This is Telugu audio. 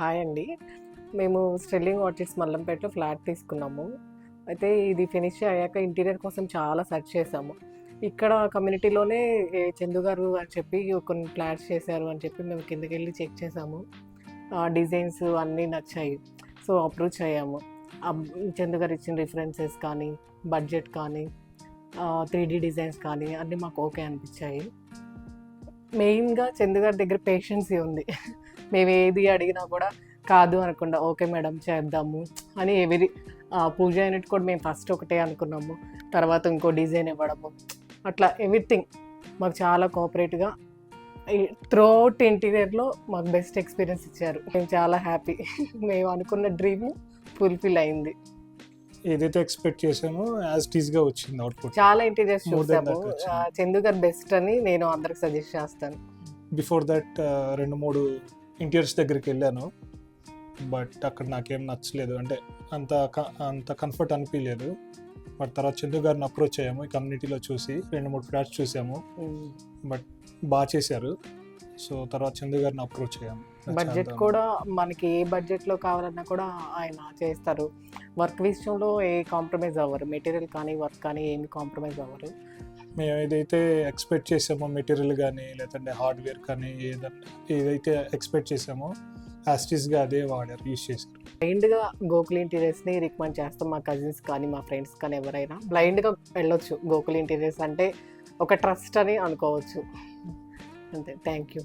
హాయ్ అండి. మేము స్టెర్లింగ్ ఆర్చిడ్స్ మల్లంపేటలో ఫ్లాట్ తీసుకున్నాము. అయితే ఇది ఫినిష్ అయ్యాక ఇంటీరియర్ కోసం చాలా సెర్చ్ చేసాము. ఇక్కడ కమ్యూనిటీలోనే చందు గారు అని చెప్పి కొన్ని ఫ్లాట్స్ చేశారు అని చెప్పి మేము కిందకెళ్ళి చెక్ చేసాము. డిజైన్స్ అన్నీ నచ్చాయి. సో అప్రోచ్ అయ్యాము. చందు గారు ఇచ్చిన రిఫరెన్సెస్ కానీ, బడ్జెట్ కానీ, 3D డిజైన్స్ కానీ అన్నీ మాకు ఓకే అనిపించాయి. మెయిన్గా చందు గారి దగ్గర పేషెన్సీ ఉంది. మేము ఏది అడిగినా కూడా కాదు అనకుండా ఓకే మేడం చేద్దాము అని పూజ యూనిట్ కూడా మేము ఫస్ట్ ఒకటే అనుకున్నాము, తర్వాత ఇంకో డిజైన్ ఇవ్వడము, అట్లా ఎవ్రీథింగ్ మాకు చాలా కోఆపరేట్గా త్రూఅవుట్ ఇంటీరియర్లో మాకు బెస్ట్ ఎక్స్పీరియన్స్ ఇచ్చారు. మేము చాలా హ్యాపీ. మేము అనుకున్న డ్రీమ్ ఫుల్ఫిల్ అయింది. ఏదైతే ఎక్స్పెక్ట్ చేసామో యాజ్ ఇట్ ఈస్ గా వచ్చింది అవుట్పుట్. చాలా ఇంటీరియర్స్ చూసాము. చందు గారు బెస్ట్ అని నేను అందరికి సజెస్ట్ చేస్తాను. బిఫోర్ దట్ 2-3 ఇంటీరియర్స్ దగ్గరికి వెళ్ళాను, బట్ అక్కడ నాకేం నచ్చలేదు, అంటే అంత కంఫర్ట్ అనిపించలేదు. బట్ తర్వాత చందు గారిని అప్రోచ్ అయ్యాము, ఈ కమ్యూనిటీలో చూసి 2-3 ఫ్లాట్స్ చూసాము, బట్ బాగా చేశారు. సో తర్వాత చందు గారిని అప్రోచ్ అయ్యాము. బడ్జెట్ కూడా మనకి ఏ బడ్జెట్లో కావాలన్నా కూడా ఆయన చేస్తారు. వర్క్ విషయంలో ఏ కాంప్రమైజ్ అవ్వరు. మెటీరియల్ కానీ వర్క్ కానీ ఏమి కాంప్రమైజ్ అవ్వరు. మేము ఏదైతే ఎక్స్పెక్ట్ చేసామో మెటీరియల్ కానీ లేదంటే హార్డ్వేర్ కానీ ఏదైతే ఎక్స్పెక్ట్ చేసామో యాస్టీస్గా అదే వాడారు, యూజ్ చేశారు. బ్లైండ్గా గోకుల్ ఇంటీరియర్స్ని రికమెండ్ చేస్తాం. మా కజిన్స్ కానీ మా ఫ్రెండ్స్ కానీ ఎవరైనా బ్లైండ్గా వెళ్ళొచ్చు. గోకుల్ ఇంటీరియర్స్ అంటే ఒక ట్రస్ట్ అని అనుకోవచ్చు. అంతే. Thank you.